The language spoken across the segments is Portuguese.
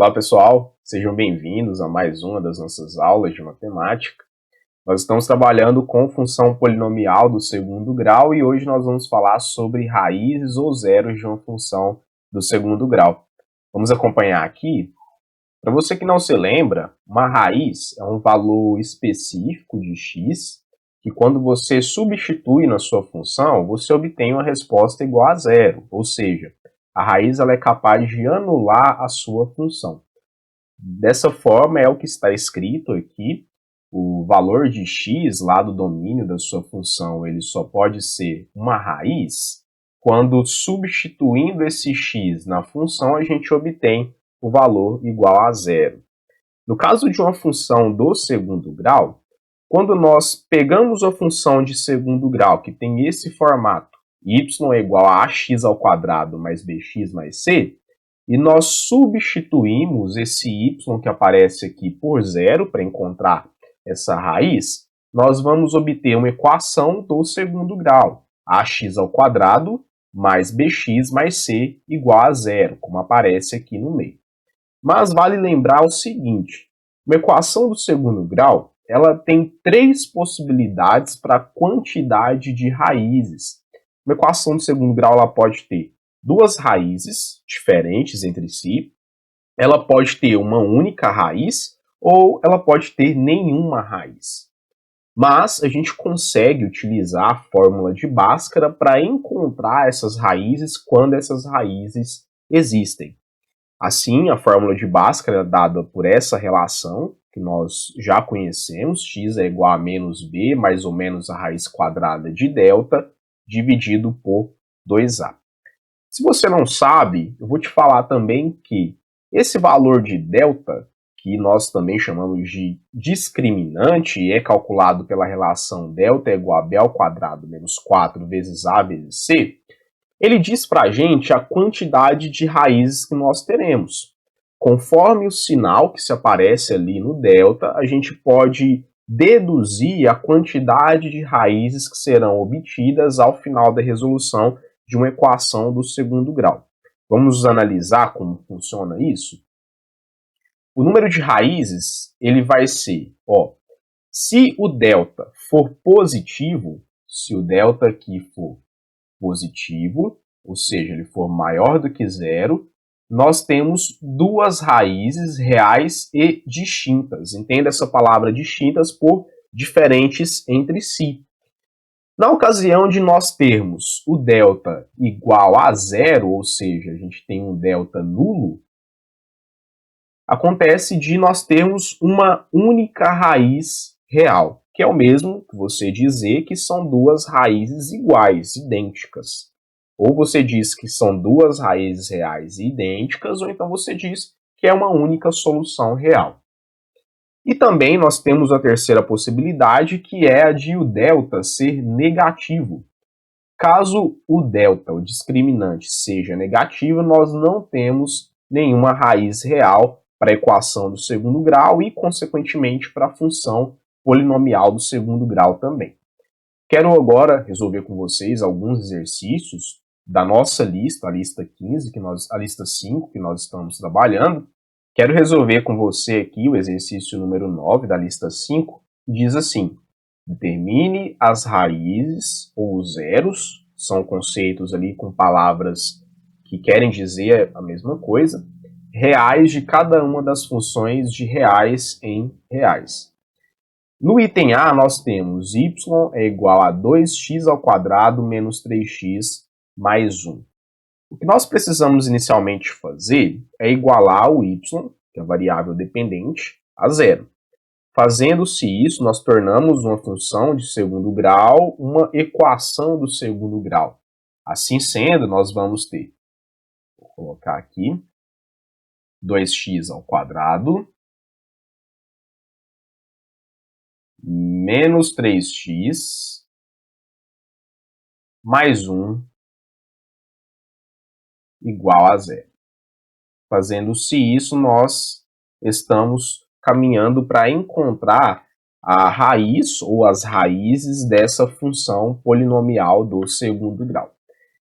Olá pessoal, sejam bem-vindos a mais uma das nossas aulas de matemática. Nós estamos trabalhando com função polinomial do segundo grau e hoje nós vamos falar sobre raízes ou zeros de uma função do segundo grau. Vamos acompanhar aqui. Para você que não se lembra, uma raiz é um valor específico de x que quando você substitui na sua função, você obtém uma resposta igual a zero, ou seja, a raiz ela é capaz de anular a sua função. Dessa forma, é o que está escrito aqui. O valor de x lá do domínio da sua função, ele só pode ser uma raiz quando substituindo esse x na função, a gente obtém o valor igual a zero. No caso de uma função do segundo grau, quando nós pegamos a função de segundo grau, que tem esse formato, y é igual a ax ao quadrado mais bx mais c, e nós substituímos esse y que aparece aqui por zero para encontrar essa raiz, nós vamos obter uma equação do segundo grau, ax ao quadrado mais bx mais c igual a zero, como aparece aqui no meio. Mas vale lembrar o seguinte, uma equação do segundo grau, ela tem três possibilidades para a quantidade de raízes. Uma equação de segundo grau ela pode ter duas raízes diferentes entre si, ela pode ter uma única raiz ou ela pode ter nenhuma raiz. Mas a gente consegue utilizar a fórmula de Bhaskara para encontrar essas raízes quando essas raízes existem. Assim, a fórmula de Bhaskara é dada por essa relação, que nós já conhecemos, x é igual a menos b mais ou menos a raiz quadrada de delta, dividido por 2a. Se você não sabe, eu vou te falar também que esse valor de delta, que nós também chamamos de discriminante, é calculado pela relação delta é igual a b ao quadrado menos 4 vezes a vezes c, ele diz para a gente a quantidade de raízes que nós teremos. Conforme o sinal que se aparece ali no delta, a gente pode deduzir a quantidade de raízes que serão obtidas ao final da resolução de uma equação do segundo grau. Vamos analisar como funciona isso? O número de raízes ele vai ser, se o delta for positivo, se o delta aqui for positivo, ou seja, ele for maior do que zero, nós temos duas raízes reais e distintas. Entenda essa palavra distintas por diferentes entre si. Na ocasião de nós termos o delta igual a zero, ou seja, a gente tem um delta nulo, acontece de nós termos uma única raiz real, que é o mesmo que você dizer que são duas raízes iguais, idênticas. Ou você diz que são duas raízes reais idênticas, ou então você diz que é uma única solução real. E também nós temos a terceira possibilidade, que é a de o delta ser negativo. Caso o delta, o discriminante, seja negativo, nós não temos nenhuma raiz real para a equação do segundo grau e, consequentemente, para a função polinomial do segundo grau também. Quero agora resolver com vocês alguns exercícios da nossa lista, a lista 15, a lista 5 que nós estamos trabalhando. Quero resolver com você aqui o exercício número 9 da lista 5, que diz assim: determine as raízes ou zeros, são conceitos ali com palavras que querem dizer a mesma coisa, reais de cada uma das funções de reais em reais. No item A, nós temos y é igual a 2x ao quadrado menos 3x mais 1. O que nós precisamos inicialmente fazer é igualar o y, que é a variável dependente, a zero. Fazendo-se isso, nós tornamos uma função de segundo grau uma equação do segundo grau. Assim sendo, nós vamos ter, vou colocar aqui, 2x ao quadrado menos 3x mais 1 igual a zero. Fazendo-se isso, nós estamos caminhando para encontrar a raiz ou as raízes dessa função polinomial do segundo grau.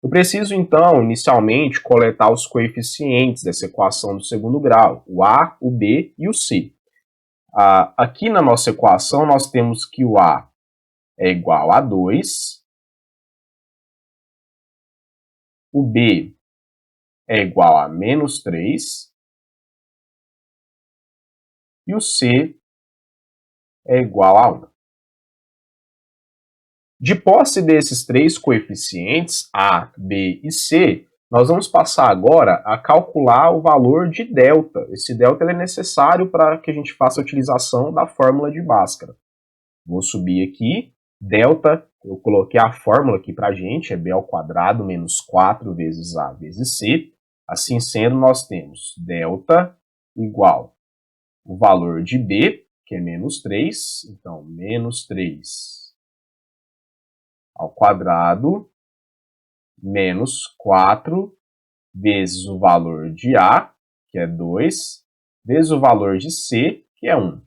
Eu preciso, então, inicialmente, coletar os coeficientes dessa equação do segundo grau, o a, o b e o c. Aqui na nossa equação, nós temos que o a é igual a 2, o b é igual a menos 3 e o c é igual a 1. De posse desses três coeficientes, a, b e c, nós vamos passar agora a calcular o valor de delta. Esse delta é necessário para que a gente faça a utilização da fórmula de Bhaskara. Vou subir aqui, delta, eu coloquei a fórmula aqui para a gente, é b ao quadrado menos 4 vezes a vezes c. Assim sendo, nós temos delta igual o valor de b, que é menos 3, então menos 3 ao quadrado menos 4 vezes o valor de A, que é 2, vezes o valor de C, que é 1.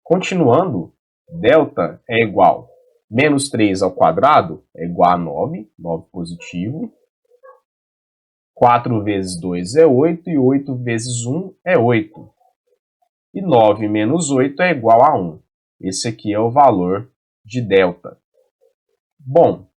Continuando, delta é igual menos 3 ao quadrado é igual a 9, 9 positivo. 4 vezes 2 é 8 e 8 vezes 1 é 8. E 9 menos 8 é igual a 1. Esse aqui é o valor de delta. Bom,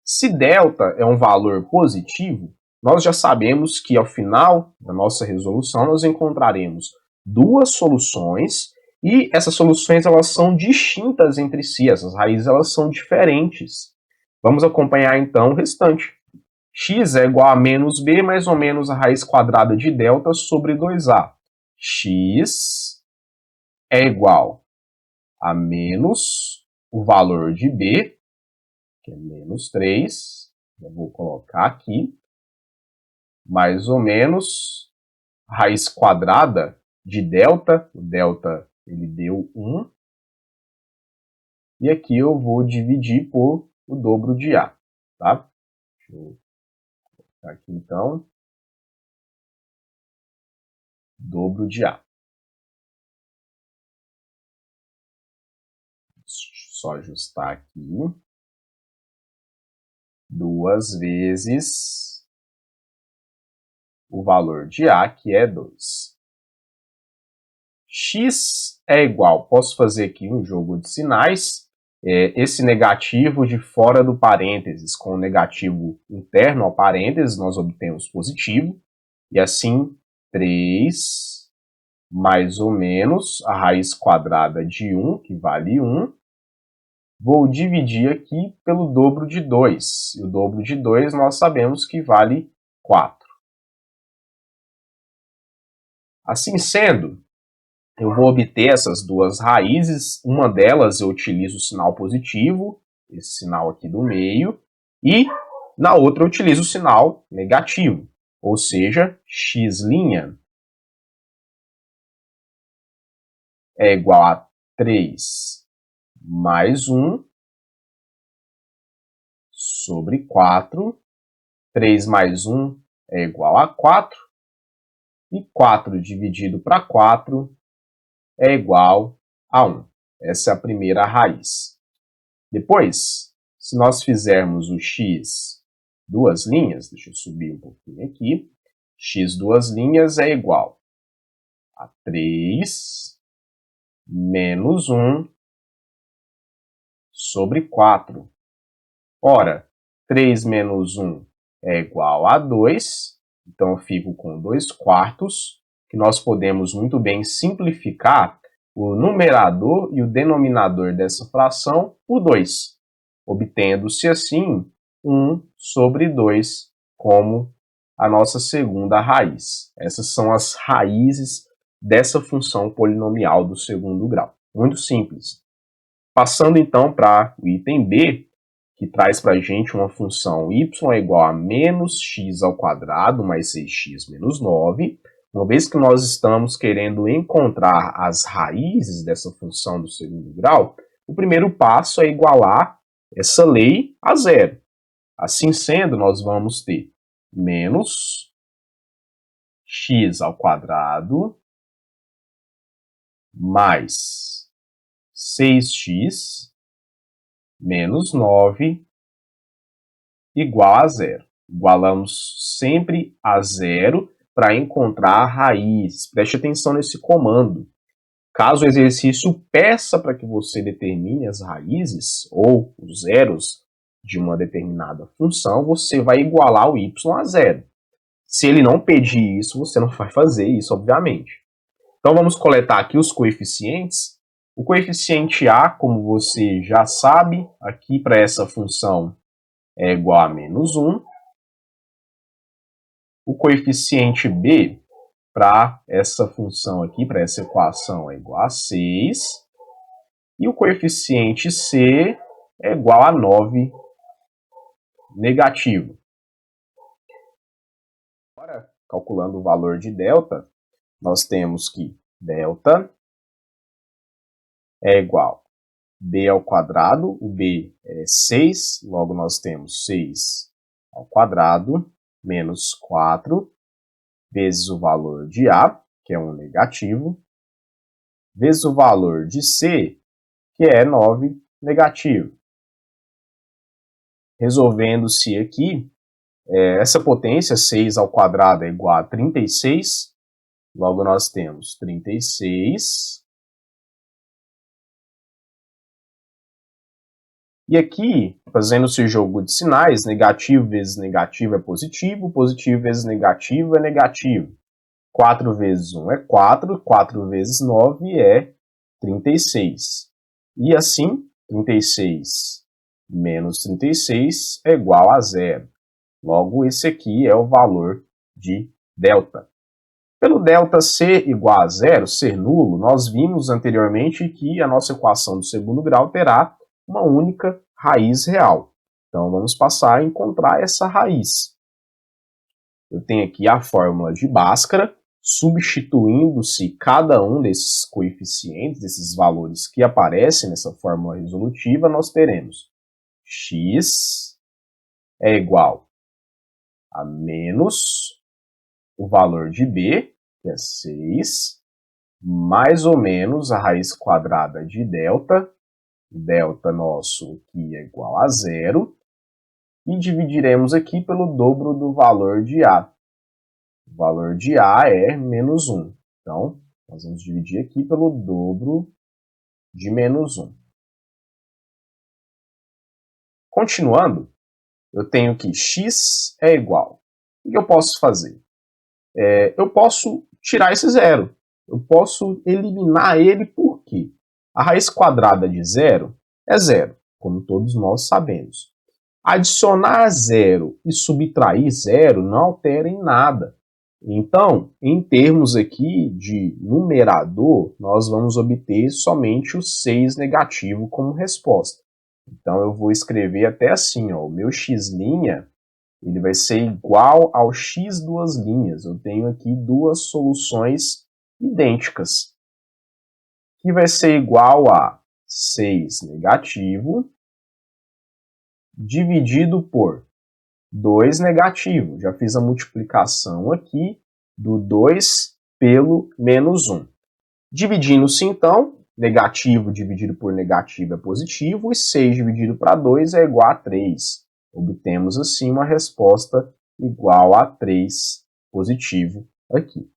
se delta é um valor positivo, nós já sabemos que ao final da nossa resolução nós encontraremos duas soluções e essas soluções elas são distintas entre si, essas raízes elas são diferentes. Vamos acompanhar então o restante. X é igual a menos b mais ou menos a raiz quadrada de delta sobre 2a. X é igual a menos o valor de b, que é menos 3, eu vou colocar aqui, mais ou menos raiz quadrada de delta, o delta ele deu 1, e aqui eu vou dividir por o dobro de A, tá? Deixa eu colocar aqui então, dobro de A. Só ajustar aqui. 2 vezes o valor de A, que é 2. X é igual, posso fazer aqui um jogo de sinais, esse negativo de fora do parênteses com o negativo interno ao parênteses, nós obtemos positivo, e assim 3 mais ou menos a raiz quadrada de 1, que vale 1, vou dividir aqui pelo dobro de 2, e o dobro de 2 nós sabemos que vale 4. Assim sendo, eu vou obter essas duas raízes, uma delas eu utilizo o sinal positivo, esse sinal aqui do meio, e na outra eu utilizo o sinal negativo, ou seja, x' é igual a 3 mais 1 sobre 4, 3 mais 1 é igual a 4, e 4 dividido para 4 é igual a 1. Essa é a primeira raiz. Depois, se nós fizermos o x duas linhas, deixa eu subir um pouquinho aqui, x duas linhas é igual a 3 menos 1 sobre 4. Ora, 3 menos 1 é igual a 2, então eu fico com 2 quartos, que nós podemos muito bem simplificar o numerador e o denominador dessa fração por 2, obtendo-se assim 1 sobre 2 como a nossa segunda raiz. Essas são as raízes dessa função polinomial do segundo grau. Muito simples. Passando então para o item B, que traz para a gente uma função y é igual a menos x ao quadrado mais 6x menos 9. Uma vez que nós estamos querendo encontrar as raízes dessa função do segundo grau, o primeiro passo é igualar essa lei a zero. Assim sendo, nós vamos ter menos x ao quadrado mais 6x menos 9 igual a zero. Igualamos sempre a zero para encontrar a raiz. Preste atenção nesse comando. Caso o exercício peça para que você determine as raízes ou os zeros de uma determinada função, você vai igualar o y a zero. Se ele não pedir isso, você não vai fazer isso, obviamente. Então vamos coletar aqui os coeficientes. O coeficiente A, como você já sabe, aqui para essa função é igual a menos 1. O coeficiente B, para essa função aqui, para essa equação, é igual a 6. E o coeficiente C é igual a 9 negativo. Agora, calculando o valor de delta, nós temos que delta é igual a b ao quadrado, o b é 6, logo nós temos 6 ao quadrado, menos 4, vezes o valor de A, que é 1 negativo, vezes o valor de C, que é 9 negativo. Resolvendo-se aqui, essa potência, 6 ao quadrado, é igual a 36, logo nós temos 36. E aqui, fazendo esse jogo de sinais, negativo vezes negativo é positivo, positivo vezes negativo é negativo. 4 vezes 1 é 4, 4 vezes 9 é 36. E assim, 36 menos 36 é igual a zero. Logo, esse aqui é o valor de delta. Pelo delta ser igual a zero, ser nulo, nós vimos anteriormente que a nossa equação do segundo grau terá uma única raiz real. Então, vamos passar a encontrar essa raiz. Eu tenho aqui a fórmula de Bhaskara, substituindo-se cada um desses coeficientes, desses valores que aparecem nessa fórmula resolutiva, nós teremos x é igual a menos o valor de b, que é 6, mais ou menos a raiz quadrada de delta, delta nosso aqui é igual a zero, e dividiremos aqui pelo dobro do valor de A. O valor de A é menos 1. Então, nós vamos dividir aqui pelo dobro de menos 1. Continuando, eu tenho que x é igual. O que eu posso fazer? Eu posso tirar esse zero. Eu posso eliminar ele por quê? A raiz quadrada de zero é zero, como todos nós sabemos. Adicionar zero e subtrair zero não altera em nada. Então, em termos aqui de numerador, nós vamos obter somente o 6 negativo como resposta. Então, eu vou escrever até assim, ó, o meu x' ele vai ser igual ao x duas linhas. Eu tenho aqui duas soluções idênticas, que vai ser igual a 6 negativo dividido por 2 negativo. Já fiz a multiplicação aqui do 2 pelo menos 1. Dividindo-se, então, negativo dividido por negativo é positivo, e 6 dividido para 2 é igual a 3. Obtemos, assim, uma resposta igual a 3 positivo aqui.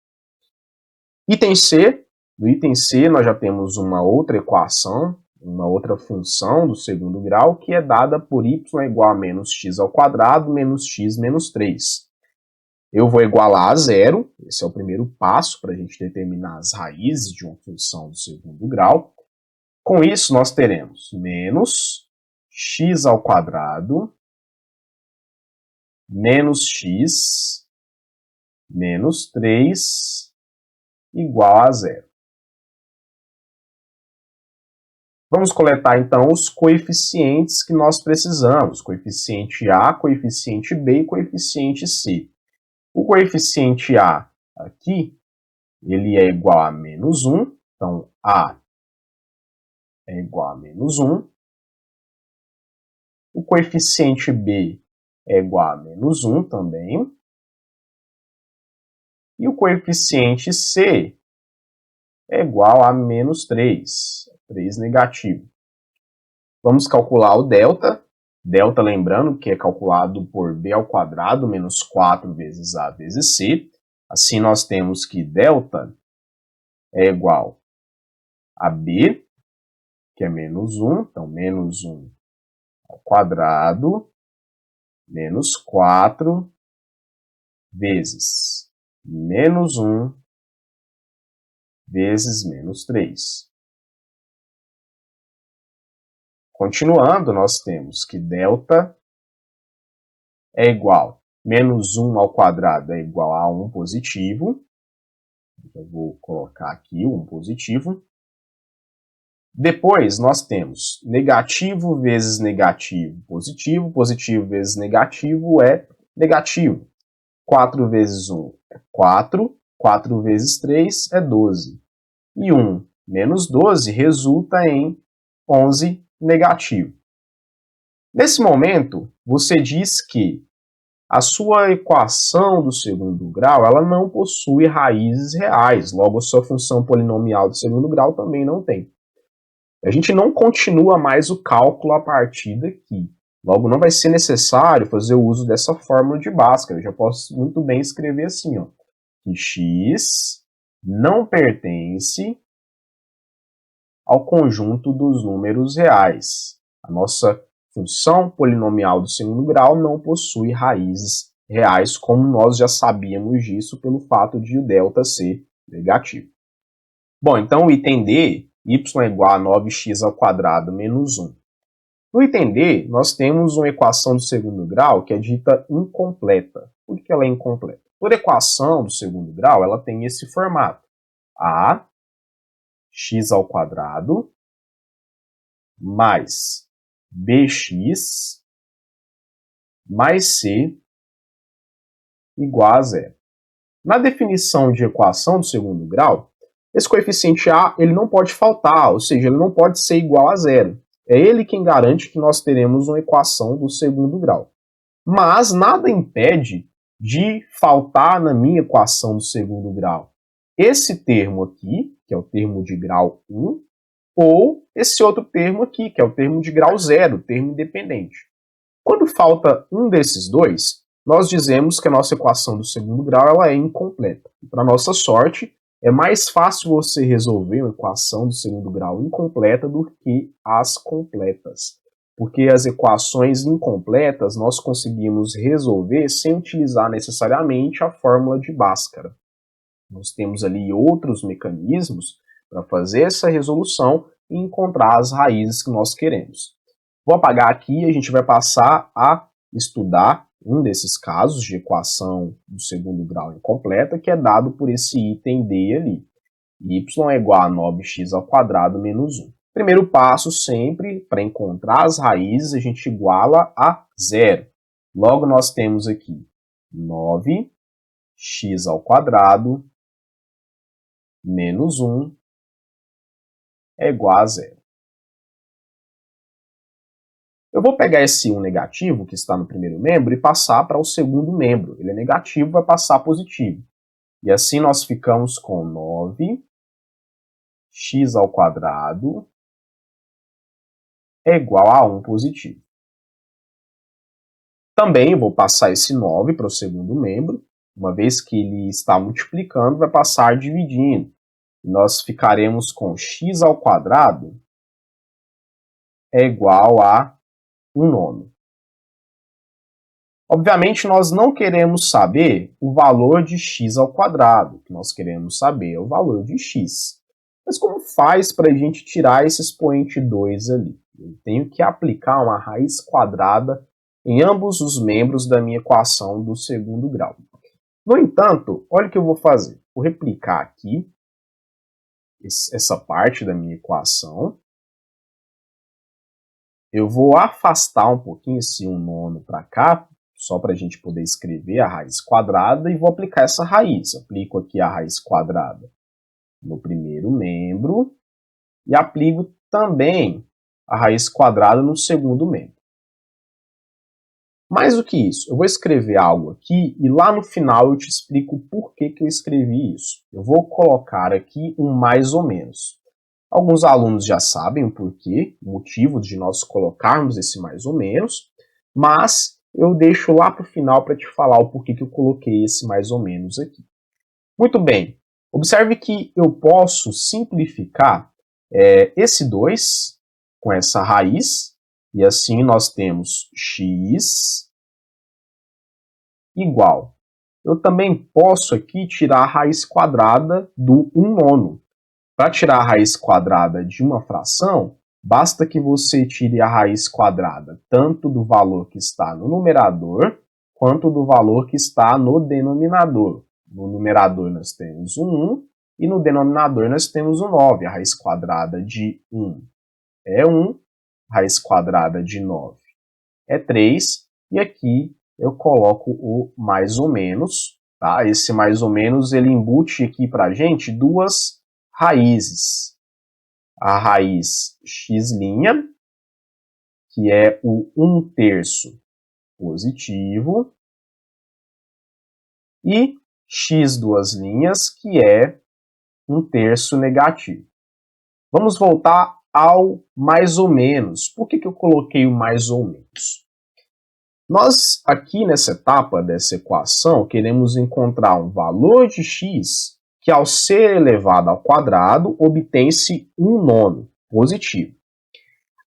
Item C. No item C, nós já temos uma outra equação, uma outra função do segundo grau, que é dada por y igual a menos x ao quadrado menos x menos 3. Eu vou igualar a zero, esse é o primeiro passo para a gente determinar as raízes de uma função do segundo grau. Com isso, nós teremos menos x ao quadrado menos x menos 3 igual a zero. Vamos coletar, então, os coeficientes que nós precisamos. Coeficiente A, coeficiente B e coeficiente C. O coeficiente A aqui, ele é igual a menos 1. Então, A é igual a menos 1. O coeficiente B é igual a menos 1 também. E o coeficiente C é igual a menos 3. 3 negativo. Vamos calcular o delta. Delta, lembrando que é calculado por b ao quadrado menos 4 vezes a vezes c. Assim, nós temos que delta é igual a b, que é menos 1. Então, menos 1 ao quadrado menos 4 vezes menos 1 vezes menos 3. Continuando, nós temos que delta é igual a menos 1 ao quadrado é igual a 1 positivo. Eu vou colocar aqui 1 positivo. Depois, nós temos negativo vezes negativo, positivo. Positivo vezes negativo é negativo. 4 vezes 1 é 4. 4 vezes 3 é 12. E 1 menos 12 resulta em 11 negativo. Nesse momento, você diz que a sua equação do segundo grau ela não possui raízes reais, logo a sua função polinomial do segundo grau também não tem. A gente não continua mais o cálculo a partir daqui. Logo, não vai ser necessário fazer o uso dessa fórmula de Bhaskara. Eu já posso muito bem escrever assim, ó, que x não pertence ao conjunto dos números reais. A nossa função polinomial do segundo grau não possui raízes reais, como nós já sabíamos disso pelo fato de o delta ser negativo. Bom, então o item D, y é igual a 9x ao quadrado menos 1. No item D, nós temos uma equação do segundo grau que é dita incompleta. Por que ela é incompleta? Toda equação do segundo grau ela tem esse formato. A x ao quadrado mais bx mais c igual a zero. Na definição de equação do segundo grau, esse coeficiente a ele não pode faltar, ou seja, ele não pode ser igual a zero. É ele quem garante que nós teremos uma equação do segundo grau. Mas nada impede de faltar na minha equação do segundo grau esse termo aqui, que é o termo de grau 1, ou esse outro termo aqui, que é o termo de grau 0, termo independente. Quando falta um desses dois, nós dizemos que a nossa equação do segundo grau ela é incompleta. Para nossa sorte, é mais fácil você resolver uma equação do segundo grau incompleta do que as completas. Porque as equações incompletas nós conseguimos resolver sem utilizar necessariamente a fórmula de Bhaskara. Nós temos ali outros mecanismos para fazer essa resolução e encontrar as raízes que nós queremos. Vou apagar aqui e a gente vai passar a estudar um desses casos de equação do segundo grau incompleta, que é dado por esse item D ali. Y é igual a 9x ao quadrado menos 1. Primeiro passo sempre, para encontrar as raízes, a gente iguala a zero. Logo, nós temos aqui 9x ao quadrado menos 1 é igual a zero. Eu vou pegar esse 1 negativo, que está no primeiro membro, e passar para o segundo membro. Ele é negativo, vai passar positivo. E assim nós ficamos com 9x ao quadrado é igual a 1 positivo. Também vou passar esse 9 para o segundo membro. Uma vez que ele está multiplicando, vai passar dividindo. Nós ficaremos com x ao quadrado é igual a 1 nono. Obviamente, nós não queremos saber o valor de x ao quadrado. O que nós queremos saber é o valor de x. Mas como faz para a gente tirar esse expoente 2 ali? Eu tenho que aplicar uma raiz quadrada em ambos os membros da minha equação do segundo grau. No entanto, olha o que eu vou fazer. Vou replicar aqui essa parte da minha equação. Eu vou afastar um pouquinho esse 1 nono para cá, só para a gente poder escrever a raiz quadrada, e vou aplicar essa raiz. Aplico aqui a raiz quadrada no primeiro membro e aplico também a raiz quadrada no segundo membro. Mais do que isso, eu vou escrever algo aqui e lá no final eu te explico por que eu escrevi isso. Eu vou colocar aqui um mais ou menos. Alguns alunos já sabem o porquê, o motivo de nós colocarmos esse mais ou menos, mas eu deixo lá para o final para te falar o porquê que eu coloquei esse mais ou menos aqui. Muito bem, observe que eu posso simplificar esse 2 com essa raiz, e assim nós temos x igual. Eu também posso aqui tirar a raiz quadrada do 1/9. Para tirar a raiz quadrada de uma fração, basta que você tire a raiz quadrada tanto do valor que está no numerador, quanto do valor que está no denominador. No numerador nós temos um 1, e no denominador nós temos um 9. A raiz quadrada de 1 é 1, a raiz quadrada de 9 é 3, e aqui eu coloco o mais ou menos, tá? Esse mais ou menos, ele embute aqui para a gente duas raízes. A raiz x', que é o 1/3 positivo, e x duas linhas, que é 1/3 negativo. Vamos voltar ao mais ou menos. Por que eu coloquei o mais ou menos? Nós, aqui nessa etapa dessa equação, queremos encontrar um valor de x que, ao ser elevado ao quadrado, obtém-se 1/9 positivo.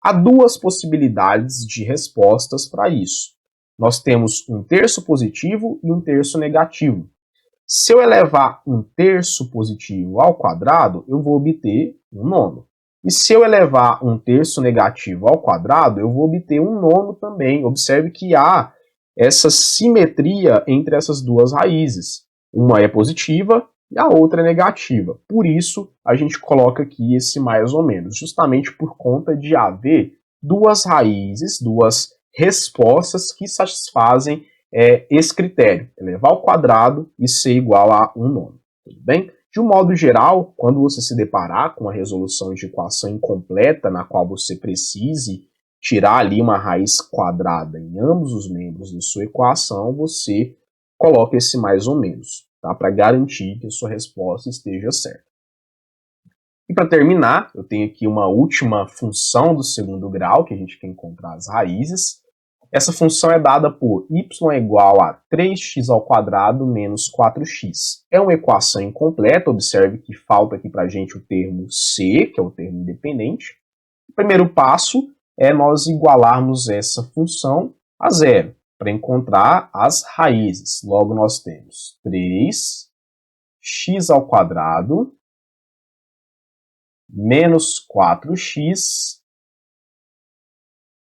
Há duas possibilidades de respostas para isso. Nós temos 1/3 positivo e 1/3 negativo. Se eu elevar 1/3 positivo ao quadrado, eu vou obter 1/9. E se eu elevar 1/3 negativo ao quadrado, eu vou obter 1/9 também. Observe que há essa simetria entre essas duas raízes. Uma é positiva e a outra é negativa. Por isso, a gente coloca aqui esse mais ou menos, justamente por conta de haver duas raízes, duas respostas que satisfazem esse critério, elevar ao quadrado e ser igual a 1/9. Tudo bem? De um modo geral, quando você se deparar com a resolução de equação incompleta, na qual você precise tirar ali uma raiz quadrada em ambos os membros de sua equação, você coloca esse mais ou menos, tá? Para garantir que a sua resposta esteja certa. E para terminar, eu tenho aqui uma última função do segundo grau, que a gente quer encontrar as raízes. Essa função é dada por y é igual a 3x² menos 4x. É uma equação incompleta, observe que falta aqui para a gente o termo c, que é o termo independente. O primeiro passo é nós igualarmos essa função a zero, para encontrar as raízes. Logo, nós temos 3x² menos 4x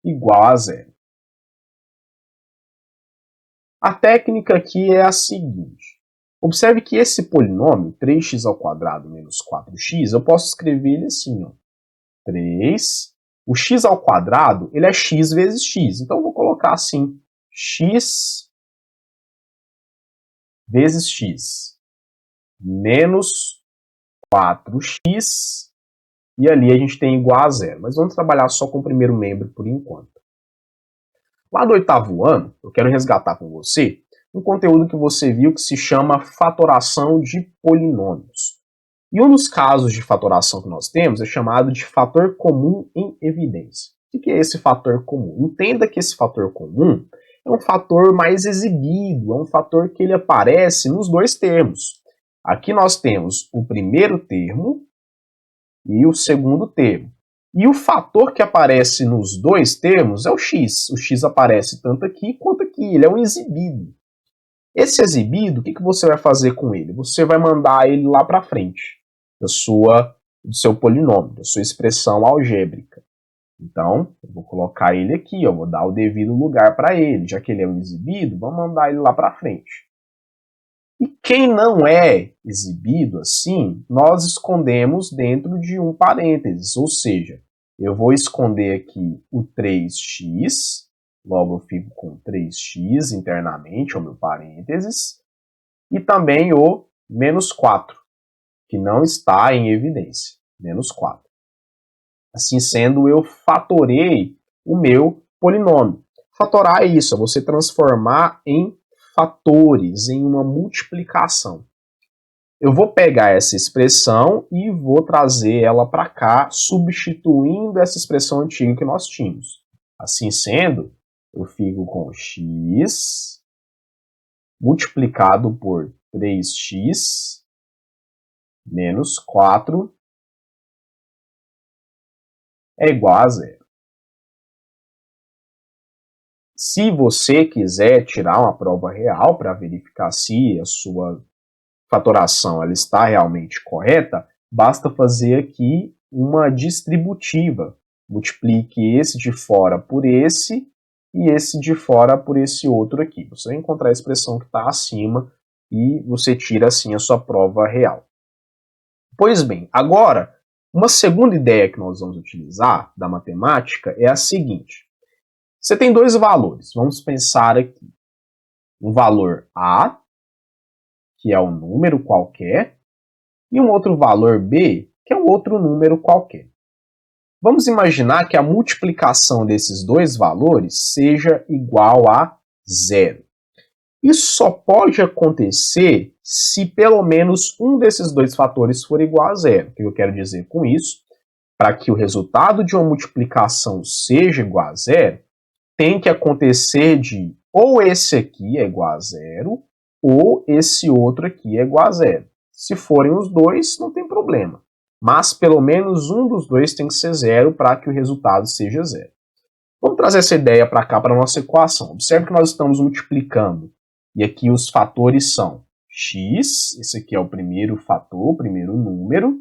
igual a zero. A técnica aqui é a seguinte. Observe que esse polinômio, 3x² menos 4x, eu posso escrever ele assim, ó. 3, o x², ele é x vezes x. Então, eu vou colocar assim, x vezes x menos 4x, e ali a gente tem igual a zero. Mas vamos trabalhar só com o primeiro membro por enquanto. Lá do 8º ano, eu quero resgatar com você um conteúdo que você viu que se chama fatoração de polinômios. E um dos casos de fatoração que nós temos é chamado de fator comum em evidência. O que é esse fator comum? Entenda que esse fator comum é um fator mais exibido, é um fator que ele aparece nos dois termos. Aqui nós temos o primeiro termo e o segundo termo. E o fator que aparece nos dois termos é o x. O x aparece tanto aqui quanto aqui. Ele é um exibido. Esse exibido, o que você vai fazer com ele? Você vai mandar ele lá para frente do seu polinômio, da sua expressão algébrica. Então, eu vou colocar ele aqui, eu vou dar o devido lugar para ele. Já que ele é um exibido, vamos mandar ele lá para frente. E quem não é exibido assim, nós escondemos dentro de um parênteses, ou seja, eu vou esconder aqui o 3x, logo eu fico com 3x internamente, o meu parênteses, e também o menos 4, que não está em evidência, menos 4. Assim sendo, eu fatorei o meu polinômio. Fatorar é isso, é você transformar em fatores, em uma multiplicação. Eu vou pegar essa expressão e vou trazer ela para cá, substituindo essa expressão antiga que nós tínhamos. Assim sendo, eu fico com x multiplicado por 3x menos 4 é igual a zero. Se você quiser tirar uma prova real para verificar se a sua fatoração ela está realmente correta, basta fazer aqui uma distributiva. Multiplique esse de fora por esse e esse de fora por esse outro aqui. Você vai encontrar a expressão que está acima e você tira assim a sua prova real. Pois bem, agora, uma segunda ideia que nós vamos utilizar da matemática é a seguinte. Você tem dois valores, vamos pensar aqui. Um valor A, que é um número qualquer, e um outro valor B, que é um outro número qualquer. Vamos imaginar que a multiplicação desses dois valores seja igual a zero. Isso só pode acontecer se pelo menos um desses dois fatores for igual a zero. O que eu quero dizer com isso? Para que o resultado de uma multiplicação seja igual a zero, tem que acontecer de ou esse aqui é igual a zero, ou esse outro aqui é igual a zero. Se forem os dois, não tem problema. Mas pelo menos um dos dois tem que ser zero para que o resultado seja zero. Vamos trazer essa ideia para cá, para a nossa equação. Observe que nós estamos multiplicando. E aqui os fatores são x, esse aqui é o primeiro fator, o primeiro número.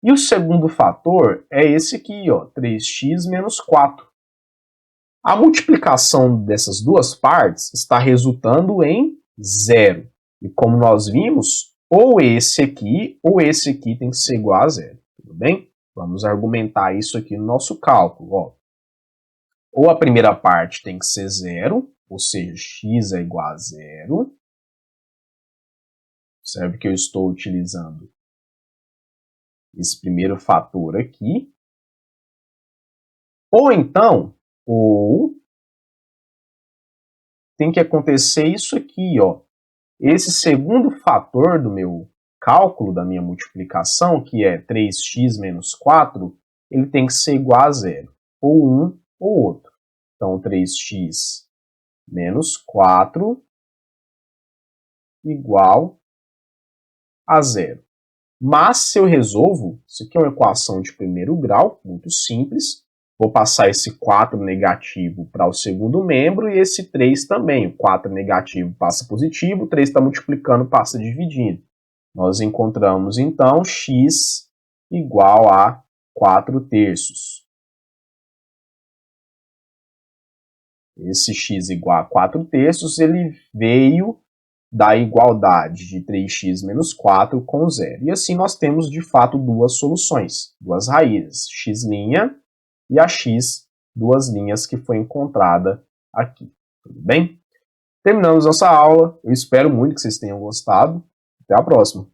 E o segundo fator é esse aqui, ó, 3x menos 4. A multiplicação dessas duas partes está resultando em zero. E como nós vimos, ou esse aqui tem que ser igual a zero. Tudo bem? Vamos argumentar isso aqui no nosso cálculo. Ó. Ou a primeira parte tem que ser zero, ou seja, x é igual a zero. Observe que eu estou utilizando esse primeiro fator aqui. Ou então, tem que acontecer isso aqui, ó. Esse segundo fator do meu cálculo, da minha multiplicação, que é 3x menos 4, ele tem que ser igual a zero. Ou um ou outro. Então, 3x menos 4 igual a zero. Mas, se eu resolvo, isso aqui é uma equação de primeiro grau, muito simples. Vou passar esse 4 negativo para o segundo membro e esse 3 também. O 4 negativo passa positivo, o 3 está multiplicando, passa dividindo. Nós encontramos, então, x igual a 4 terços. Esse x igual a 4 terços, ele veio da igualdade de 3x menos 4 com zero. E assim nós temos, de fato, duas soluções, duas raízes, x' e a x, duas linhas que foi encontrada aqui. Tudo bem? Terminamos nossa aula. Eu espero muito que vocês tenham gostado. Até a próxima.